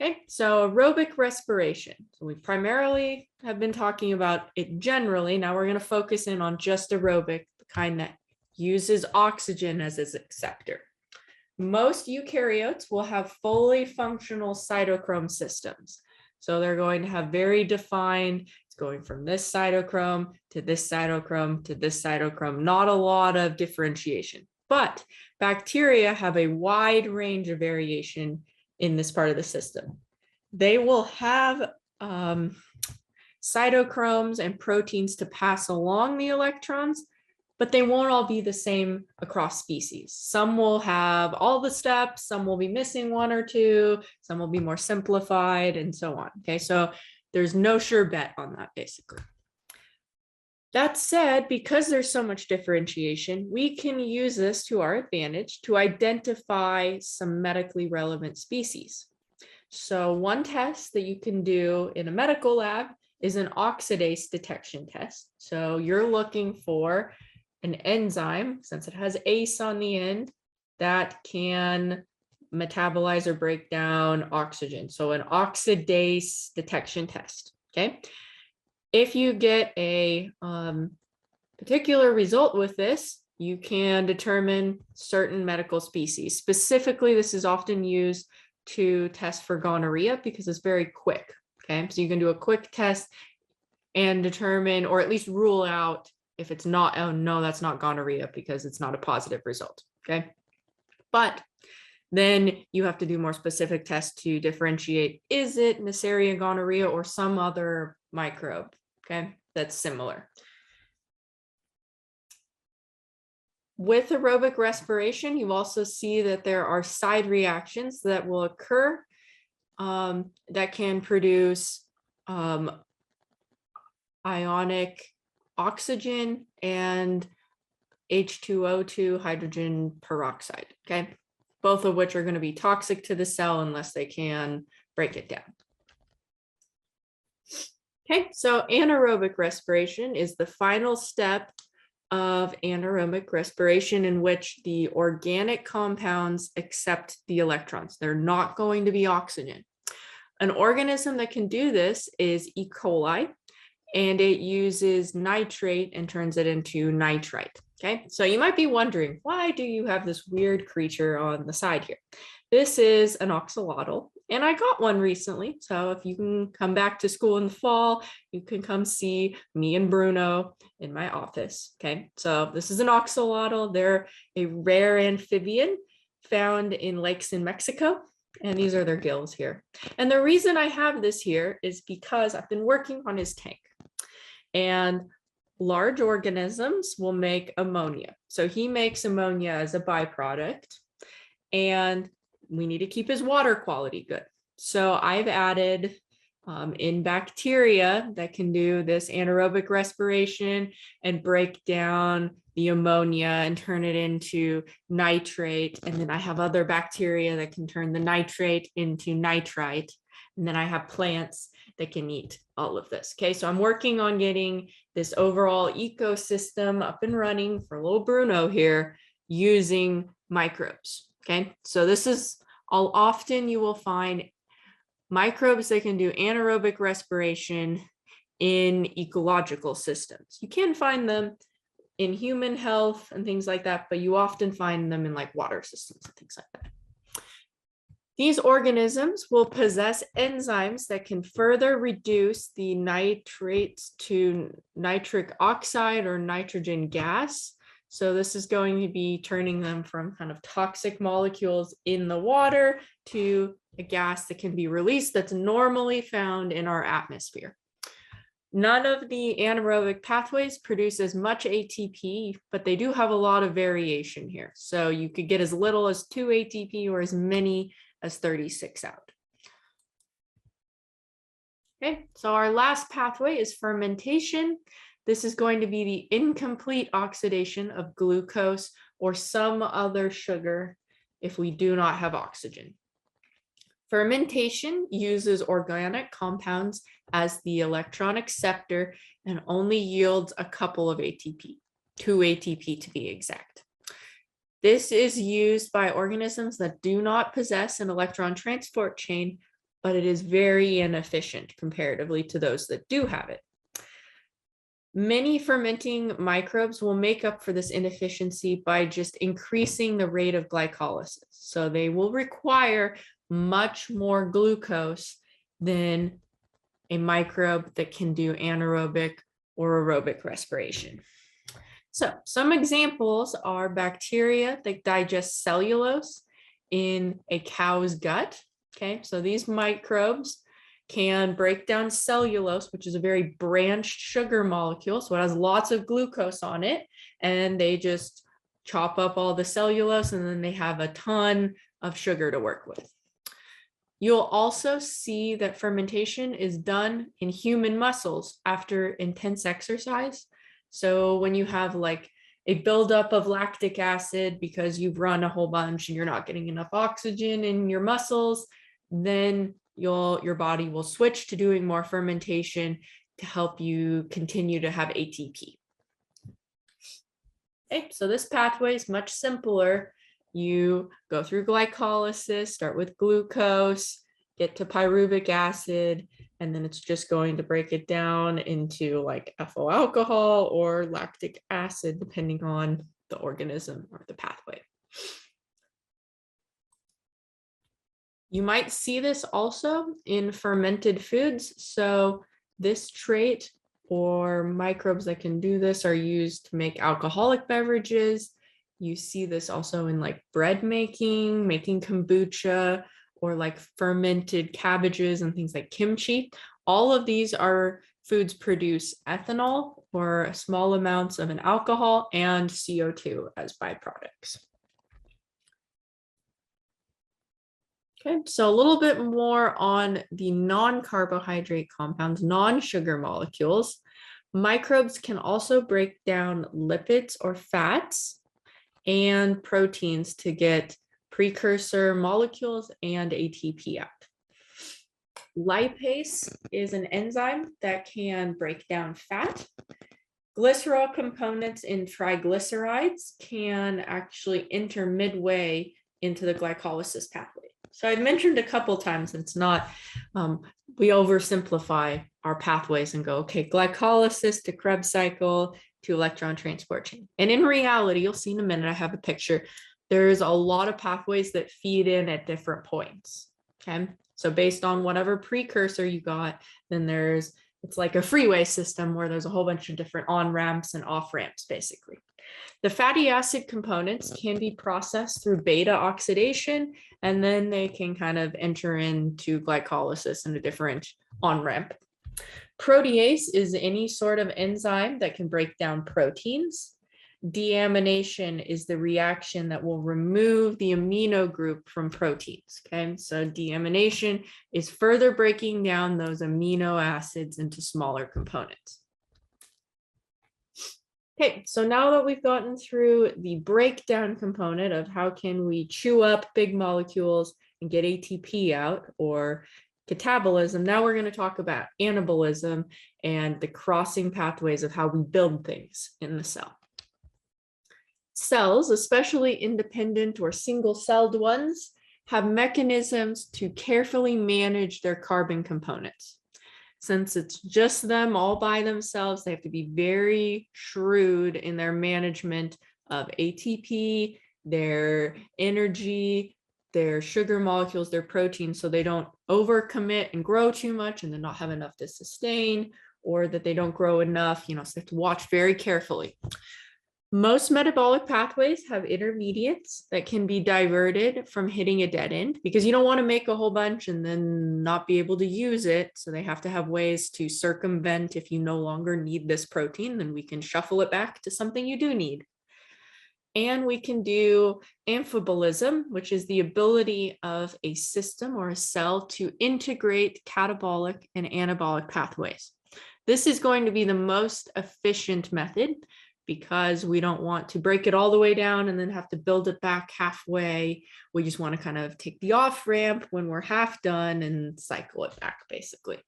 Okay, so aerobic respiration. So we primarily have been talking about it generally. Now we're going to focus in on just aerobic, the kind that uses oxygen as its acceptor. Most eukaryotes will have fully functional cytochrome systems. So they're going to have very defined, it's going from this cytochrome to this cytochrome to this cytochrome, not a lot of differentiation. But bacteria have a wide range of variation in this part of the system. They will have cytochromes and proteins to pass along the electrons, but they won't all be the same across species. Some will have all the steps, some will be missing one or two, some will be more simplified, and so on. Okay, so there's no sure bet on that, basically. That said, because there's so much differentiation, we can use this to our advantage to identify some medically relevant species. So one test that you can do in a medical lab is an oxidase detection test. So you're looking for an enzyme, since it has ACE on the end, that can metabolize or break down oxygen. So an oxidase detection test, okay? If you get a particular result with this, you can determine certain medical species. Specifically, this is often used to test for gonorrhea because it's very quick, okay? So you can do a quick test and determine, or at least rule out if it's not, oh no, that's not gonorrhea because it's not a positive result, okay? But then you have to do more specific tests to differentiate, is it Neisseria gonorrhea or some other microbe, okay, that's similar. With aerobic respiration, you also see that there are side reactions that will occur that can produce ionic oxygen and H2O2 hydrogen peroxide, okay? Both of which are going to be toxic to the cell unless they can break it down. Okay, so anaerobic respiration is the final step of anaerobic respiration in which the organic compounds accept the electrons. They're not going to be oxygen. An organism that can do this is E. coli, and it uses nitrate and turns it into nitrite. Okay, so you might be wondering, why do you have this weird creature on the side here? This is an oxalotl, and I got one recently. So if you can come back to school in the fall, you can come see me and Bruno in my office. Okay, so this is an oxalotl. They're a rare amphibian found in lakes in Mexico. And these are their gills here. And the reason I have this here is because I've been working on his tank. And large organisms will make ammonia. So he makes ammonia as a byproduct. And we need to keep his water quality good. So I've added in bacteria that can do this anaerobic respiration and break down the ammonia and turn it into nitrate. And then I have other bacteria that can turn the nitrate into nitrite. And then I have plants that can eat all of this. Okay, so I'm working on getting this overall ecosystem up and running for little Bruno here using microbes. Okay, so this is all often you will find microbes that can do anaerobic respiration in ecological systems. You can find them in human health and things like that, but you often find them in like water systems and things like that. These organisms will possess enzymes that can further reduce the nitrates to nitric oxide or nitrogen gas. So this is going to be turning them from kind of toxic molecules in the water to a gas that can be released that's normally found in our atmosphere. None of the anaerobic pathways produce as much ATP, but they do have a lot of variation here. So you could get as little as 2 ATP or as many as 36 out. Okay, so our last pathway is fermentation. This is going to be the incomplete oxidation of glucose or some other sugar if we do not have oxygen. Fermentation uses organic compounds as the electron acceptor and only yields a couple of ATP, 2 ATP to be exact. This is used by organisms that do not possess an electron transport chain but it is very inefficient comparatively to those that do have it. Many fermenting microbes will make up for this inefficiency by just increasing the rate of glycolysis. So they will require much more glucose than a microbe that can do anaerobic or aerobic respiration. So some examples are bacteria that digest cellulose in a cow's gut. Okay, so these microbes can break down cellulose, which is a very branched sugar molecule. So it has lots of glucose on it, and they just chop up all the cellulose, and then they have a ton of sugar to work with. You'll also see that fermentation is done in human muscles after intense exercise. So when you have like a buildup of lactic acid because you've run a whole bunch and you're not getting enough oxygen in your muscles, then your body will switch to doing more fermentation to help you continue to have ATP. Okay, so this pathway is much simpler. You go through glycolysis, start with glucose, get to pyruvic acid, and then it's just going to break it down into like ethyl alcohol or lactic acid, depending on the organism or the pathway. You might see this also in fermented foods. So this trait or microbes that can do this are used to make alcoholic beverages. You see this also in like bread making kombucha, or like fermented cabbages and things like kimchi. All of these are foods produce ethanol or small amounts of an alcohol and CO2 as byproducts. Okay, so a little bit more on the non-carbohydrate compounds, non-sugar molecules. Microbes can also break down lipids or fats and proteins to get precursor molecules and ATP out. Lipase is an enzyme that can break down fat. Glycerol components in triglycerides can actually enter midway into the glycolysis pathway. So I've mentioned a couple times, it's not, we oversimplify our pathways and go, okay, glycolysis to Krebs cycle to electron transport chain. And in reality, you'll see in a minute, I have a picture. There's a lot of pathways that feed in at different points, okay? So based on whatever precursor you got, then it's like a freeway system where there's a whole bunch of different on-ramps and off-ramps, basically. The fatty acid components can be processed through beta oxidation, and then they can kind of enter into glycolysis in a different on-ramp. Protease is any sort of enzyme that can break down proteins. Deamination is the reaction that will remove the amino group from proteins. Okay, so deamination is further breaking down those amino acids into smaller components. Okay, so now that we've gotten through the breakdown component of how can we chew up big molecules and get ATP out, or catabolism, now we're going to talk about anabolism and the crossing pathways of how we build things in the cell. Cells, especially independent or single-celled ones, have mechanisms to carefully manage their carbon components. Since it's just them all by themselves, they have to be very shrewd in their management of ATP, their energy, their sugar molecules, their proteins, so they don't overcommit and grow too much and then not have enough to sustain, or that they don't grow enough, so they have to watch very carefully. Most metabolic pathways have intermediates that can be diverted from hitting a dead end, because you don't want to make a whole bunch and then not be able to use it. So they have to have ways to circumvent. If you no longer need this protein, then we can shuffle it back to something you do need. And we can do amphibolism, which is the ability of a system or a cell to integrate catabolic and anabolic pathways. This is going to be the most efficient method, because we don't want to break it all the way down and then have to build it back halfway. We just want to kind of take the off ramp when we're half done and cycle it back, basically.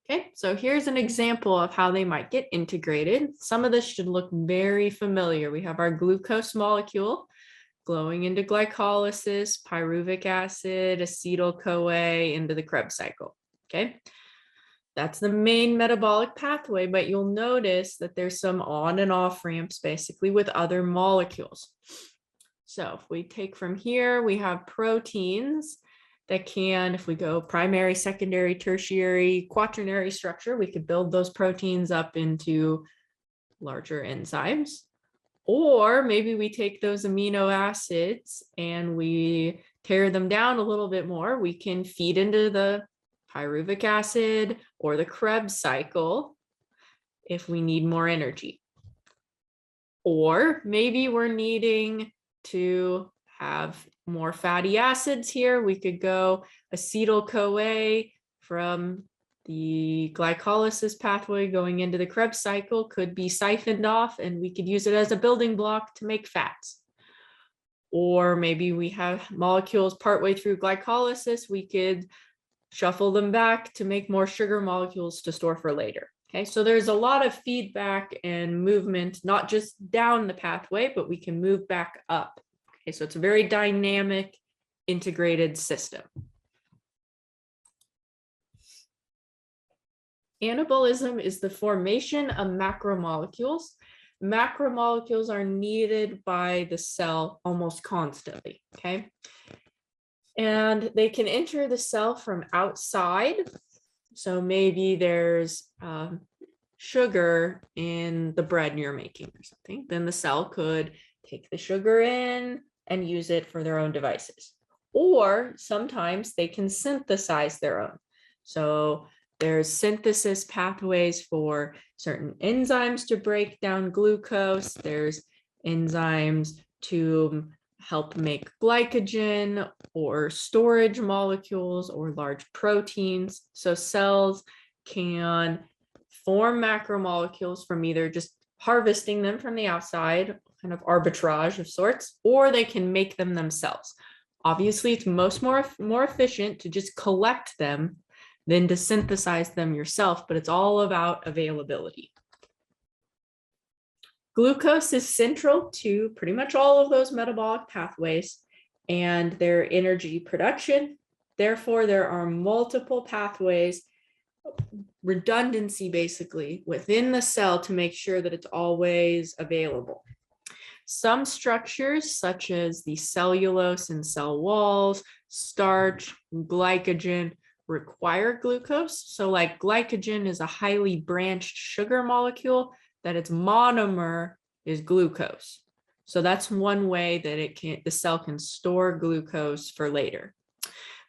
Okay, so here's an example of how they might get integrated. Some of this should look very familiar. We have our glucose molecule going into glycolysis, pyruvic acid, acetyl-CoA into the Krebs cycle, okay? That's the main metabolic pathway, but you'll notice that there's some on and off ramps basically with other molecules. So if we take from here, we have proteins that can, if we go primary, secondary, tertiary, quaternary structure, we could build those proteins up into larger enzymes. Or maybe we take those amino acids and we tear them down a little bit more. We can feed into the pyruvic acid or the Krebs cycle if we need more energy. Or maybe we're needing to have more fatty acids here. We could go acetyl-CoA from the glycolysis pathway going into the Krebs cycle could be siphoned off, and we could use it as a building block to make fats. Or maybe we have molecules partway through glycolysis, we could shuffle them back to make more sugar molecules to store for later. Okay, so there's a lot of feedback and movement, not just down the pathway, but we can move back up. Okay, so it's a very dynamic, integrated system. Anabolism is the formation of macromolecules. Macromolecules are needed by the cell almost constantly, okay? And they can enter the cell from outside. So maybe there's sugar in the bread you're making or something. Then the cell could take the sugar in and use it for their own devices. Or sometimes they can synthesize their own. So there's synthesis pathways for certain enzymes to break down glucose. There's enzymes to help make glycogen or storage molecules or large proteins. So cells can form macromolecules from either just harvesting them from the outside, kind of arbitrage of sorts, or they can make them themselves. Obviously, it's more efficient to just collect them than to synthesize them yourself, but it's all about availability. Glucose is central to pretty much all of those metabolic pathways and their energy production. Therefore, there are multiple pathways, redundancy basically, within the cell to make sure that it's always available. Some structures, such as the cellulose and cell walls, starch, glycogen, require glucose. So like glycogen is a highly branched sugar molecule that its monomer is glucose. So that's one way that the cell can store glucose for later.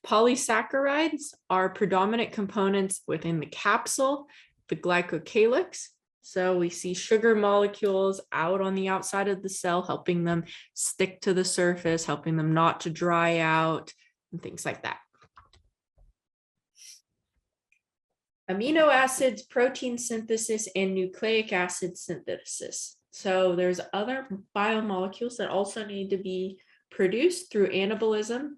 Polysaccharides are predominant components within the capsule, the glycocalyx. So we see sugar molecules out on the outside of the cell, helping them stick to the surface, helping them not to dry out, and things like that. Amino acids, protein synthesis, and nucleic acid synthesis. So there's other biomolecules that also need to be produced through anabolism.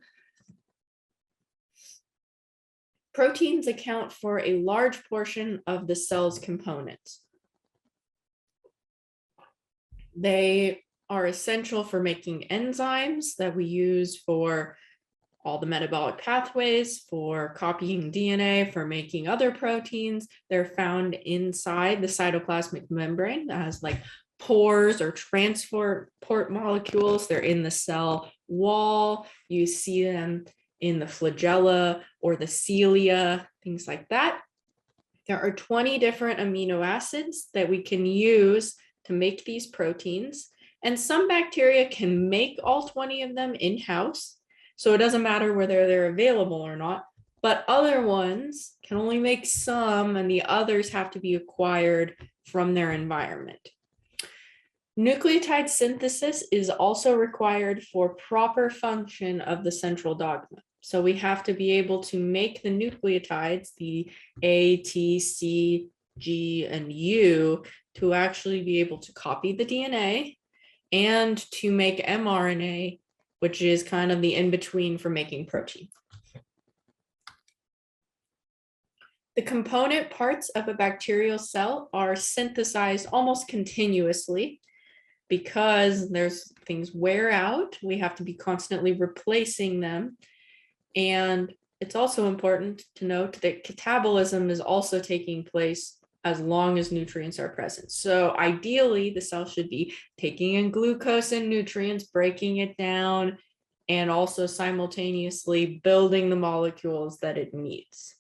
Proteins account for a large portion of the cell's components. They are essential for making enzymes that we use for all the metabolic pathways, for copying DNA, for making other proteins. They're found inside the cytoplasmic membrane that has like pores or transport molecules. They're in the cell wall. You see them in the flagella or the cilia, things like that. There are 20 different amino acids that we can use to make these proteins. And some bacteria can make all 20 of them in-house. So it doesn't matter whether they're available or not, but other ones can only make some, and the others have to be acquired from their environment. Nucleotide synthesis is also required for proper function of the central dogma. So we have to be able to make the nucleotides, the A, T, C, G, and U, to actually be able to copy the DNA and to make mRNA, which is kind of the in-between for making protein. The component parts of a bacterial cell are synthesized almost continuously because there's things wear out. We have to be constantly replacing them. And it's also important to note that catabolism is also taking place as long as nutrients are present. So ideally, the cell should be taking in glucose and nutrients, breaking it down, and also simultaneously building the molecules that it needs.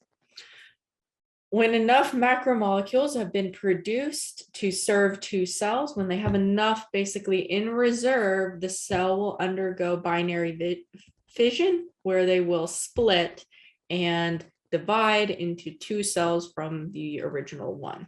When enough macromolecules have been produced to serve two cells, when they have enough basically in reserve, the cell will undergo binary fission, where they will split and divide into two cells from the original one.